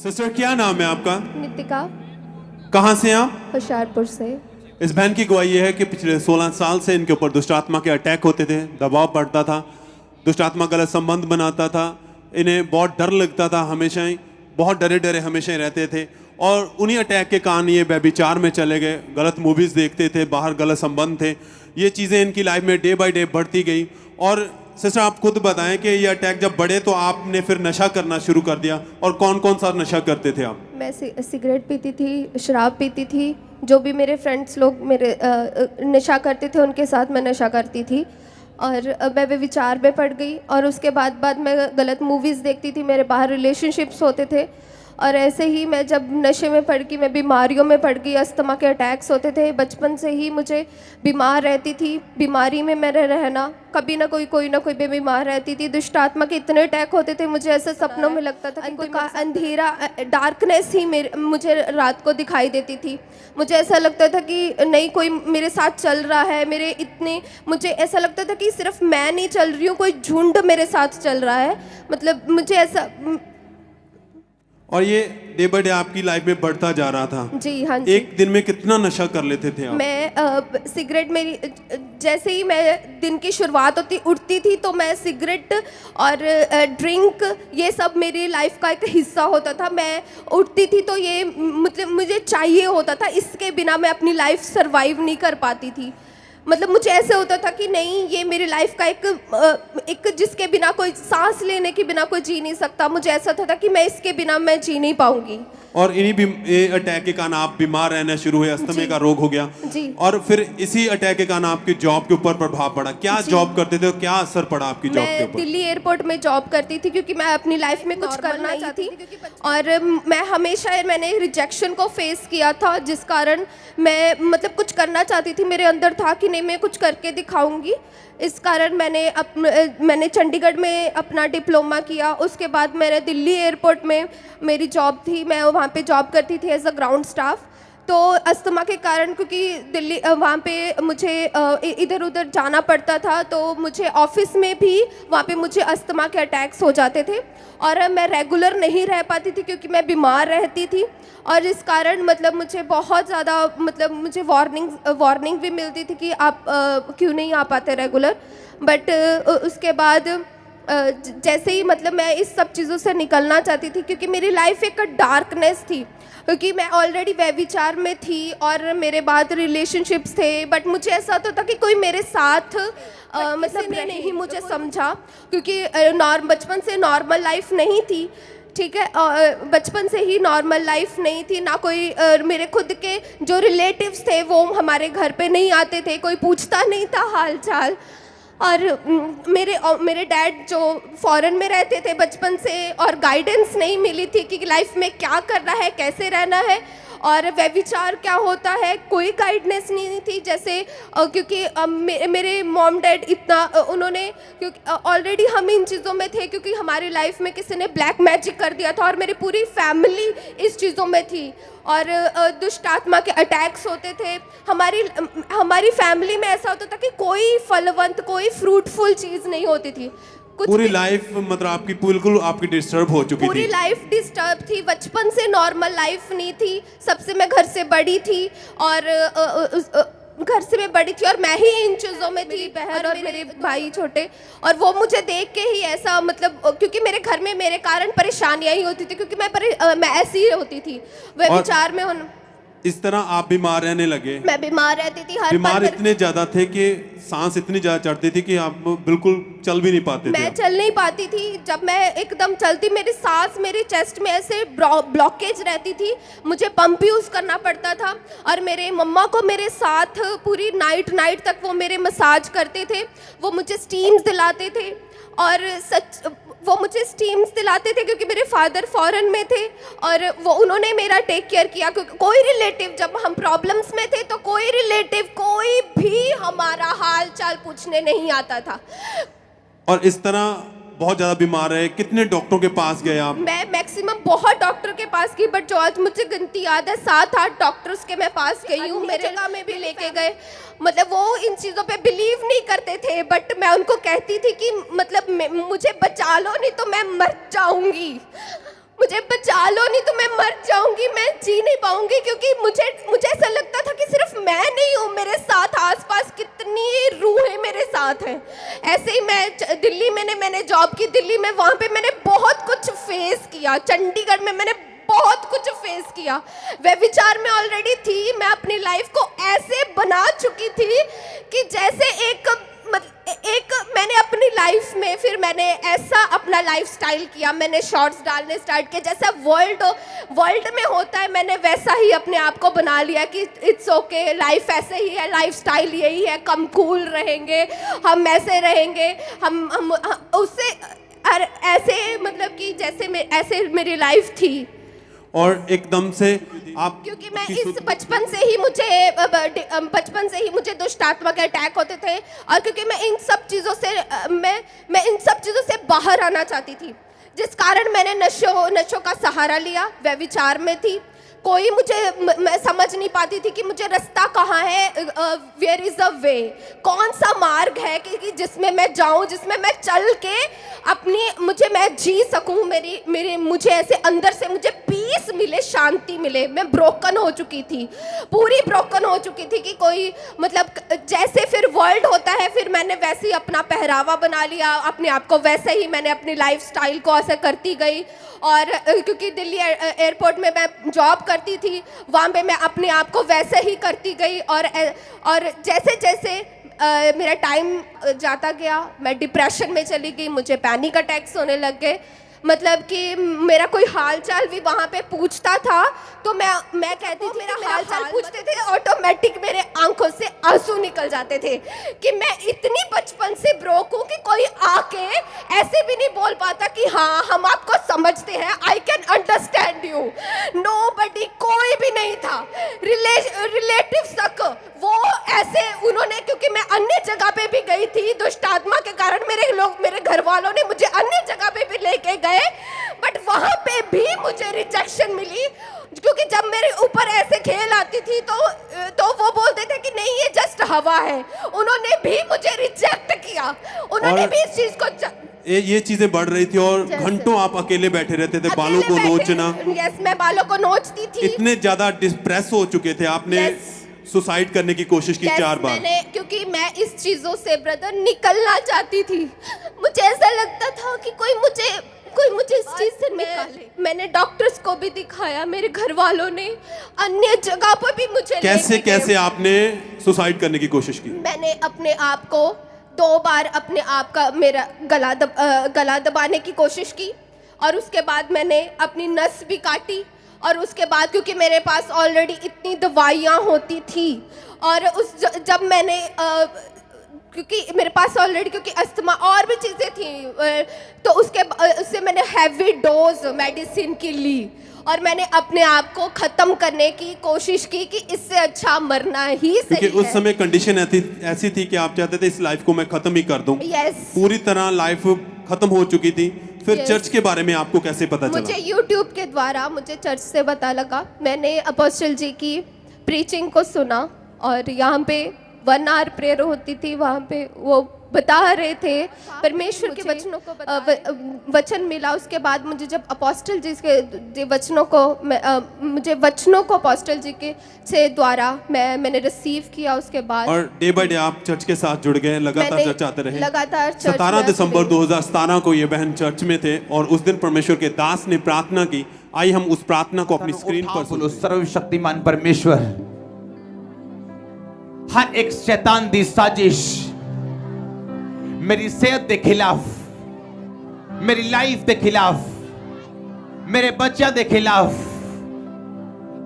Sister क्या नाम है आपका? नितिका, कहाँ से हैं आप? होशियारपुर से। इस बहन की गवाही ये है कि पिछले 16 साल से इनके ऊपर दुष्ट आत्मा के अटैक होते थे, दबाव पड़ता था, दुष्ट आत्मा गलत संबंध बनाता था, इन्हें बहुत डर लगता था, हमेशा ही बहुत डरे डरे हमेशा ही रहते थे। और उन्हीं अटैक के कारण ये व्यभिचार में चले गए, गलत मूवीज़ देखते थे, बाहर गलत संबंध थे। ये चीज़ें इनकी लाइफ में डे बाय डे बढ़ती गई। और सिस्टर आप खुद बताएं कि ये अटैक जब बढ़े तो आपने फिर नशा करना शुरू कर दिया, और कौन कौन सा नशा करते थे आप? मैं सिगरेट पीती थी, शराब पीती थी, जो भी मेरे फ्रेंड्स लोग मेरे नशा करते थे उनके साथ मैं नशा करती थी। और मैं व्यभिचार में पड़ गई, और उसके बाद मैं गलत मूवीज़ देखती थी, मेरे बाहर रिलेशनशिप्स होते थे। और ऐसे ही मैं जब नशे में पड़ गई, मैं बीमारियों में पड़ गई, अस्थमा के अटैक्स होते थे। बचपन से ही मुझे बीमार रहती थी, बीमारी में मेरे रहना, कभी ना कोई मैं बीमार रहती थी। दुष्ट आत्मा के इतने अटैक होते थे, मुझे ऐसे सपनों में लगता था कि अंधेरा, डार्कनेस ही मुझे रात को दिखाई देती थी। मुझे ऐसा लगता था कि नहीं कोई मेरे साथ चल रहा है, मुझे ऐसा लगता था कि सिर्फ मैं नहीं चल रही हूँ, कोई झुंड मेरे साथ चल रहा है। मतलब मुझे ऐसा। और ये डे बाय डे आपकी लाइफ में बढ़ता जा रहा था। जी हाँ जी। एक दिन में कितना नशा कर लेते थे आप? मैं सिगरेट, मेरी जैसे ही मैं दिन की शुरुआत उठती थी तो मैं सिगरेट और ड्रिंक, ये सब मेरी लाइफ का एक हिस्सा होता था। मैं उठती थी तो ये मतलब मुझे चाहिए होता था, इसके बिना मैं अपनी लाइफ सरवाइव नहीं कर पाती थी। मतलब मुझे ऐसे होता था कि नहीं, ये मेरी लाइफ का एक जिसके बिना कोई सांस लेने के बिना कोई जी नहीं सकता। मुझे ऐसा था कि मैं इसके बिना मैं जी नहीं पाऊंगी। और इन्हीं अटैक के कारण आप बीमार रहना शुरू हुए, अस्थमा का रोग हो गया जी। और फिर इसी अटैक के कारण आपकी जॉब के ऊपर प्रभाव पड़ा। क्या जॉब करते थे और क्या असर पड़ा आपकी जॉब के ऊपर? मैं दिल्ली एयरपोर्ट में जॉब करती थी क्योंकि मैं अपनी लाइफ में कुछ करना चाहती थी। और मैंने रिजेक्शन को फेस किया था, जिस कारण मैं मतलब कुछ करना चाहती थी। मेरे अंदर था कि नहीं, मैं कुछ करके दिखाऊंगी। इस कारण मैंने चंडीगढ़ में अपना डिप्लोमा किया। उसके बाद मैंने दिल्ली एयरपोर्ट में मेरी जॉब थी, मैं वहाँ पे जॉब करती थी एज अ ग्राउंड स्टाफ। तो अस्थमा के कारण, क्योंकि दिल्ली वहाँ पे मुझे इधर उधर जाना पड़ता था, तो मुझे ऑफिस में भी वहाँ पे मुझे अस्थमा के अटैक्स हो जाते थे। और मैं रेगुलर नहीं रह पाती थी क्योंकि मैं बीमार रहती थी। और इस कारण मतलब मुझे बहुत ज़्यादा मतलब मुझे वार्निंग भी मिलती थी कि आप क्यों नहीं आ पाते रेगुलर। बट उसके बाद जैसे ही मतलब मैं इस सब चीज़ों से निकलना चाहती थी, क्योंकि मेरी लाइफ एक डार्कनेस थी, क्योंकि मैं ऑलरेडी व्यभिचार में थी और मेरे बाद रिलेशनशिप्स थे। बट मुझे ऐसा होता था कि कोई मेरे साथ मतलब नहीं मुझे समझा, क्योंकि बचपन से नॉर्मल लाइफ नहीं थी। ठीक है, बचपन से ही नॉर्मल लाइफ नहीं थी ना। कोई मेरे खुद के जो रिलेटिव्स थे वो हमारे घर पे नहीं आते थे, कोई पूछता नहीं था हाल चाल। और मेरे डैड जो फॉरेन में रहते थे बचपन से, और गाइडेंस नहीं मिली थी कि लाइफ में क्या करना है, कैसे रहना है, और व्यभिचार क्या होता है, कोई गाइडेंस नहीं थी। जैसे क्योंकि मेरे मॉम डैड इतना उन्होंने, क्योंकि ऑलरेडी हम इन चीज़ों में थे, क्योंकि हमारी लाइफ में किसी ने ब्लैक मैजिक कर दिया था और मेरी पूरी फैमिली इस चीज़ों में थी। और दुष्ट आत्मा के अटैक्स होते थे। हमारी फैमिली में ऐसा होता था कि कोई फलवंत, कोई फ्रूटफुल चीज़ नहीं होती थी। पूरी लाइफ मतलब आपकी बिल्कुल आपकी डिस्टर्ब हो चुकी थी। पूरी लाइफ डिस्टर्ब थी, बचपन से नॉर्मल लाइफ नहीं थी। सबसे मैं घर से बड़ी थी, और घर से मैं बड़ी थी और मैं ही इन चीज़ों में थी, बहन और मेरे भाई छोटे। और वो मुझे देख के ही ऐसा मतलब, क्योंकि मेरे घर में मेरे कारण परेशानियां ही होती थी, क्योंकि मैं ऐसी ही होती थी व्यभिचार में। इस तरह आप बीमार रहने लगे? मैं बीमार रहती थी, हर बीमार इतने ज्यादा थे कि सांस इतनी ज्यादा चढ़ती थी कि आप बिल्कुल चल भी नहीं पाते थे। मैं चल नहीं पाती थी। जब मैं एकदम चलती, मेरी सांस मेरे चेस्ट में ऐसे ब्लॉकेज रहती थी, मुझे पंप यूज करना पड़ता था। और मेरे मम्मा को मेरे साथ पूरी नाइट तक वो मेरे मसाज करते थे, वो मुझे स्टीम्स दिलाते थे। और वो मुझे स्टीम्स दिलाते थे क्योंकि मेरे फादर फॉरेन में थे, और उन्होंने मेरा टेक केयर किया। क्योंकि कोई रिलेटिव, जब हम प्रॉब्लम्स में थे तो कोई रिलेटिव, कोई भी हमारा हाल चाल पूछने नहीं आता था। और इस तरह बहुत ज्यादा बीमार है। कितने डॉक्टरों के पास गए आप? मैं मैक्सिमम बहुत डॉक्टर के पास गई, बट जो आज मुझे गिनती याद है 7-8 डॉक्टर्स के मैं पास गई हूँ। मेरे जगह में भी लेके गए, मतलब वो इन चीज़ों पे बिलीव नहीं करते थे। बट मैं उनको कहती थी कि मतलब मुझे बचा लो, नहीं तो मैं मर जाऊंगी, मुझे बचा लो, नहीं तो पाऊंगी, क्योंकि मुझे ऐसा लगता था कि सिर्फ मैं नहीं हूँ, मेरे साथ आसपास कितनी रूहें मेरे साथ हैं। ऐसे ही मैं दिल्ली में मैंने जॉब की दिल्ली में, वहाँ पे मैंने बहुत कुछ फेस किया। चंडीगढ़ में मैंने बहुत कुछ फेस किया। व्यभिचार में ऑलरेडी थी, मैं अपनी लाइफ को ऐसे बना चुकी थी कि जैसे एक मैंने अपनी लाइफ में फिर मैंने ऐसा अपना लाइफस्टाइल किया, मैंने शॉर्ट्स डालने स्टार्ट किए, जैसा वर्ल्ड में होता है मैंने वैसा ही अपने आप को बना लिया कि इट्स ओके, लाइफ ऐसे ही है, लाइफस्टाइल यही है, कम कूल रहेंगे, हम ऐसे रहेंगे, हम उससे ऐसे मतलब कि जैसे ऐसे मेरी लाइफ थी। और एकदम से आप, क्योंकि मैं इस बचपन से ही मुझे दुष्ट आत्मा के अटैक होते थे, और क्योंकि मैं इन सब चीज़ों से मैं इन सब चीज़ों से बाहर आना चाहती थी, जिस कारण मैंने नशों का सहारा लिया। व्यभिचार में थी, कोई मैं समझ नहीं पाती थी कि मुझे रास्ता कहाँ है, वेयर इज़ द वे, कौन सा मार्ग है कि जिसमें मैं जाऊँ, जिसमें मैं चल के मैं जी सकूँ, मुझे ऐसे अंदर से मुझे पीस मिले, शांति मिले। मैं ब्रोकन हो चुकी थी, पूरी ब्रोकन हो चुकी थी कि कोई मतलब जैसे फिर वर्ल्ड होता है, फिर मैंने वैसे ही अपना पहरावा बना लिया, अपने आप को वैसे ही मैंने अपनी लाइफ स्टाइल को ऐसे करती गई। और क्योंकि दिल्ली एयरपोर्ट में मैं जॉब करती थी, वहाँ पे मैं अपने आप को वैसे ही करती गई। और जैसे जैसे मेरा टाइम जाता गया, मैं डिप्रेशन में चली गई, मुझे पैनिक अटैक्स होने लग गए। मतलब कि मेरा कोई हालचाल भी वहाँ पे पूछता था तो मैं कहती थी, मेरा हालचाल पूछते थे, ऑटोमेटिक मेरे आंखों से आंसू निकल जाते थे कि मैं इतनी बचपन से ब्रोक हूँ कि कोई आके ऐसे भी नहीं बोल पाता कि हाँ हम आपको समझते हैं, I can understand you. Nobody, कोई भी नहीं था, रिलेटिव्स तक वो ऐसे उन्होंने, क्योंकि मैं अन्य जगह पे भी गई थी दुष्ट आत्मा के कारण, मेरे घर वालों ने मुझे अन्य जगह पे भी लेके गए, बट वहां पे भी मुझे रिजेक्शन मिली। क्योंकि जब मेरे ऊपर ऐसे खेल आती थी तो वो बोलते थे कि नहीं ये जस्ट हवा है। उन्होंने भी मुझे रिजेक्ट किया, उन्होंने भी इस चीज को ये चीजें बढ़ रही थी और घंटों आप अकेले बैठे रहते थे, बालों को नोचना। यस, मैं बालों को नोचती थी। इतने ज्यादा डिप्रेस हो चुके थे, आपने सुसाइड करने की कोशिश की 4 बार। क्योंकि मैं इस चीजों से ब्रदर निकलना चाहती थी। मुझे ऐसा लगता था कि कोई मुझे इस चीज से निकाले। मैंने डॉक्टर्स को भी दिखाया, मेरे घर वालों ने अन्य जगह पर भी मुझे कैसे आपने सुसाइड करने की कोशिश की? मैंने अपने आप को 2 बार अपने आप का मेरा गला दबाने की कोशिश की, और उसके बाद मैंने अपनी नस भी काटी। और उसके बाद क्योंकि मेरे पास ऑलरेडी इतनी दवाइयाँ होती थी, और जब मैंने क्योंकि मेरे पास ऑलरेडी क्योंकि अस्थमा और भी चीज़ें थी, तो उससे मैंने हैवी डोज मेडिसिन की ली, और मैंने अपने आप को ख़त्म करने की कोशिश की कि इससे अच्छा मरना ही सही है। क्योंकि उस समय कंडीशन ऐसी थी कि आप चाहते थे इस लाइफ को मैं ख़त्म ही कर दूं। पूरी तरह लाइफ ख़त्म हो चुकी थी। फिर चर्च के बारे में आपको कैसे पता चला? मुझे यूट्यूब के द्वारा मुझे चर्च से पता लगा। मैंने अपोस्टल जी की प्रीचिंग को सुना, और यहाँ पे 1 आवर प्रेयर होती थी, वहाँ पे वो बता रहे थे परमेश्वर के वचनों को, वचन मिला। उसके बाद मुझे जब अपोस्टल जी के वचनों को मुझे वचनों को अपोस्टल जी के से द्वारा मैंने रिसीव किया। उसके बाद और डे बाय डे आप चर्च के साथ जुड़ गए, लगातार चर्च आते रहे। लगातार 17 दिसंबर 2017 को ये बहन चर्च में थे, और उस दिन परमेश्वर के दास ने प्रार्थना की। आइए हम उस प्रार्थना को अपनी स्क्रीन पर बोलो। सर्वशक्तिमान परमेश्वर, हर एक शैतान दी साजिश मेरी सेहत के खिलाफ, मेरी लाइफ के खिलाफ, मेरे बच्चों के खिलाफ,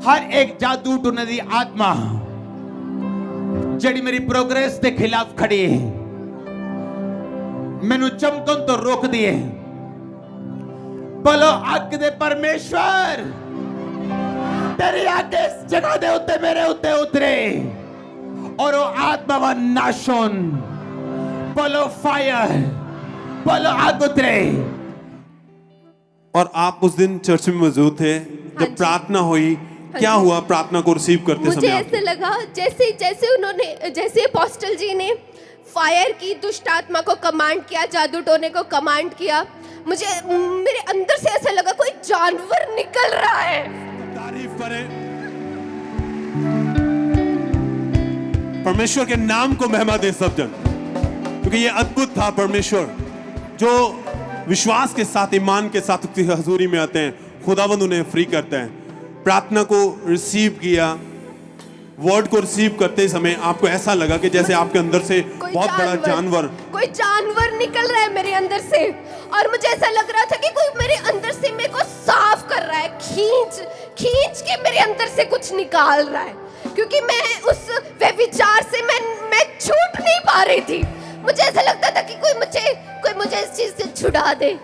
हर एक जादू टूने दी आत्मा जड़ी मेरी प्रोग्रेस के खिलाफ खड़ी है, मैनू चमकन तो रोक दिए। बोलो अग दे परमेश्वर, तेरी आग इस जगह दे उत्ते मेरे उत्ते उतरे, और वो आत्मा व नाशोन। बोलो फायर, बोलो आग उतरे। और आप उस दिन चर्च में मौजूद थे जब प्रार्थना हुई। क्या हुआ प्रार्थना को रिसीव करते समय? मुझे ऐसे लगा जैसे अपोस्टल जी ने फायर की, दुष्ट आत्मा को कमांड किया, जादू टोने को कमांड किया, मेरे अंदर से ऐसा लगा कोई जानवर निकल रहा है। तारीफ करें। परमेश्वर के नाम को महिमा दे सब जन, क्योंकि ये अद्भुत था। परमेश्वर जो विश्वास के साथ, ईमान के साथ उसकी हजूरी में आते हैं, खुदावंद उन्हें फ्री करते हैं। प्रार्थना को रिसीव किया, वर्ड को रिसीव करते समय आपको ऐसा लगा कि जैसे आपके अंदर से बहुत बड़ा जानवर, कोई जानवर निकल रहा है मेरे अंदर से, और मुझे ऐसा लग रहा था कि कोई मेरे अंदर से मेरे को साफ कर रहा है, खींच के मेरे अंदर से कुछ निकाल रहा है, क्योंकि मैं उस व्यभिचार से मैं छूट नहीं पा रही थी। मुझे ऐसा लगता था कि कोई मुझे इस चीज से छुड़ा दे।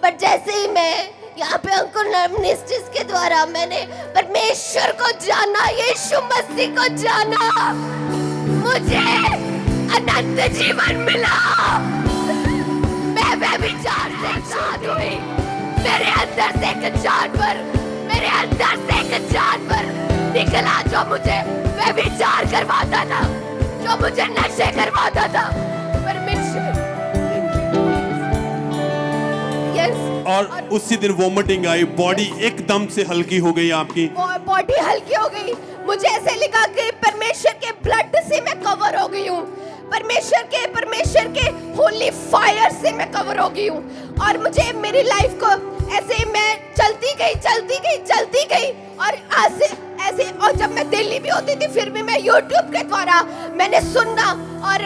पर जैसे ही मैं यहाँ पे अंकुर मिनिस्ट्रीज के द्वारा मैंने परमेश्वर को जाना, यीशु मसीह को जाना, मुझे अनंत जीवन मिला। मैं व्यभिचार से आजाद हुई। मेरे अंदर से एक जानवर निकला जो मुझे व्यभिचार करवाता था, जो मुझे नशे करवाता था। परमेश्वर, और उसी दिन वोमिटिंग आई, बॉडी एकदम से हल्की हो गई आपकी, बॉडी हल्की हो गई। मुझे ऐसे लगा कि परमेश्वर के ब्लड से मैं कवर हो गई हूँ, परमेश्वर के होली फायर से मैं कवर हो गई हूँ। और मुझे मेरी लाइफ को ऐसे मैं चलती गई और ऐसे और जब मैं दिल्ली भी होती थी फिर भी मैं YouTube के द्वारा मैंने सुनना, और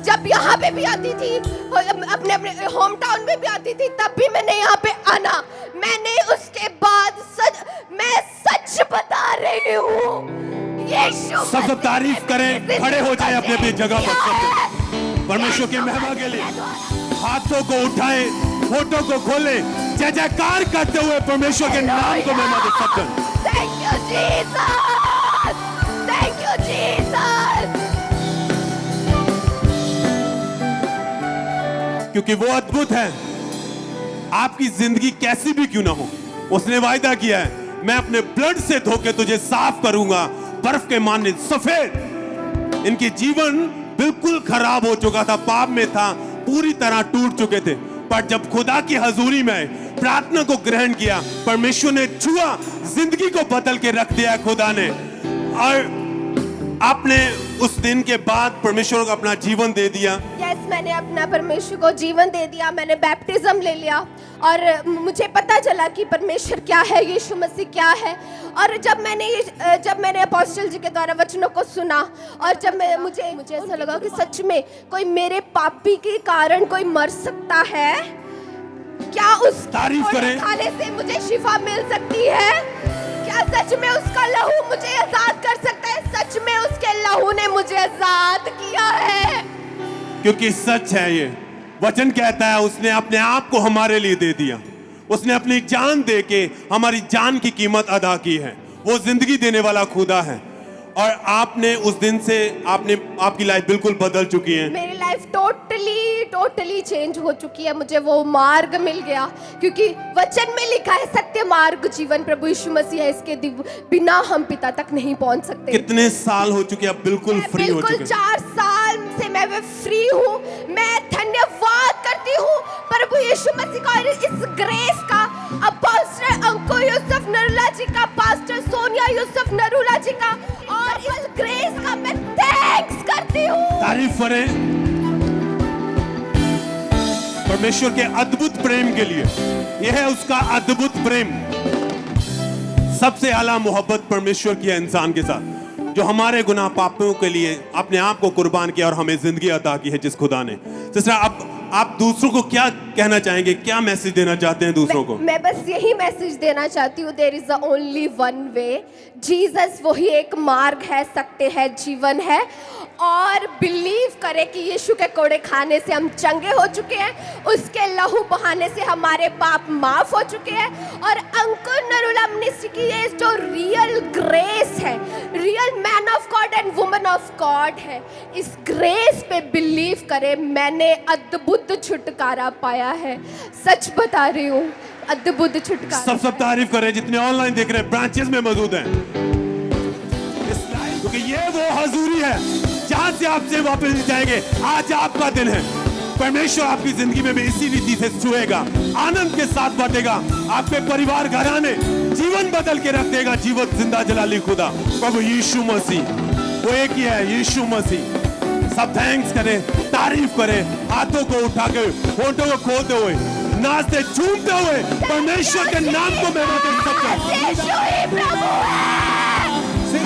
जब यहाँ पे भी आती थी, अपने होम टाउन में भी आती थी, तब भी मैंने यहाँ पे आना। मैंने उसके बाद मैं सच बता रही हूँ, यीशु सब तारीफ करें, खड़े हो जाए अपने अपनी जगह पर। परमेश्वर की महिमा के लिए हाथों को उठाए, फोटो को खोले, जय जयकार करते हुए परमेश्वर के नाम को महिमा दे सकते हैं। Thank you Jesus, thank you Jesus, क्योंकि वो अद्भुत है। आपकी जिंदगी कैसी भी क्यों ना हो, उसने वायदा किया है, मैं अपने ब्लड से धोके तुझे साफ करूंगा, बर्फ के माने सफेद। इनके जीवन बिल्कुल खराब हो चुका था, पाप में था, पूरी तरह टूट चुके थे। पर जब खुदा की हजूरी में प्रार्थना को ग्रहण किया, परमेश्वर ने छुआ, जिंदगी को बदल के रख दिया खुदा ने। और आपने उस दिन के बाद परमेश्वर को अपना जीवन दे दिया। यस, मैंने अपना परमेश्वर को जीवन दे दिया, मैंने बैप्टिज्म ले लिया, और मुझे पता चला कि परमेश्वर क्या है, यीशु मसीह क्या है। और जब मैंने अपोस्टल जी के द्वारा वचनों को सुना, और जब मुझे ऐसा लगा कि सच में कोई मेरे पापी के कारण कोई मर सकता है क्या, उस तारीफ करें, खाने से मुझे शिफा मिल सकती है क्या, सच में उसका लहू मुझे आजाद कर सकता है, सच में उसके लहू ने मुझे आजाद किया है। क्योंकि सच है, ये वचन कहता है उसने अपने आप को हमारे लिए दे दिया, उसने अपनी जान दे के हमारी जान की कीमत अदा की है। वो जिंदगी देने वाला खुदा है। और आपने उस दिन से आपकी लाइफ बिल्कुल बदल चुकी है। मेरी लाइफ टोटली चेंज हो चुकी है। मुझे वो मार्ग मिल गया, क्योंकि वचन में लिखा है सत्य मार्ग जीवन प्रभु यीशु मसीह है, इसके बिना हम पिता तक नहीं पहुंच सकते। कितने साल हो चुके, अब बिल्कुल फ्री हो चुके। 4 साल से मैं फ्री हूँ। मैं धन्यवाद करती हूँ प्रभु यीशु मसीह का, इस ग्रेस का, अपोस्टल अंकुर यूसुफ नरूला जी का, पास्टर सोनिया यूसुफ नरूला जी का, और इस ग्रेस का मैं थैंक्स करती हूँ। तारीफ करें परमेश्वर के अद्भुत प्रेम के लिए। यह है उसका अद्भुत प्रेम। सबसे आला मोहब्बत परमेश्वर की है इंसान के साथ, जो हमारे गुनाह पापों के लिए अपने आप को कुर्बान किया और हमें जिंदगी अता की है जिस खुदा ने। सिस्टर, आप दूसरों को क्या कहना चाहेंगे, क्या मैसेज देना चाहते हैं दूसरों को? मैं बस यही मैसेज देना चाहती हूँ, there is the only one way. Jesus वही एक मार्ग है, सत्य है, जीवन है। और बिलीव करें कि यीशु के कोड़े खाने से हम चंगे हो चुके हैं, उसके लहू बहाने से हमारे पाप माफ हो चुके हैं। और अंकुर नरूला मिनिस्ट्री की ये जो रियल ग्रेस है, real man of God and woman of God है, इस ग्रेस पे बिलीव करें। मैंने अद्भुत छुटकारा पाया है, सच बता रही हूँ, अद्भुत छुटकारा। सब तारीफ करें जितने ऑनलाइन देख रहे हैं, ब्रांचेस में मौजूद हैं, क्योंकि ये वो हजूरी है जहां से आपसे वापस जाएंगे। आज आपका दिन है। परमेश्वर आपकी जिंदगी में भी इसी रीति से छुएगा, आनंद के साथ बांटेगा, आपके परिवार घराने जीवन बदल के रख देगा। जीवन जिंदा जलाली खुदा प्रभु यीशु मसीह। वो एक ही है, यीशु मसीह। सब थैंक्स करें, तारीफ करें, हाथों को उठा के, होठों को खोलते हुए, नाचते झूमते हुए परमेश्वर के नाम को मैं यीशु ही प्रभु है। सिर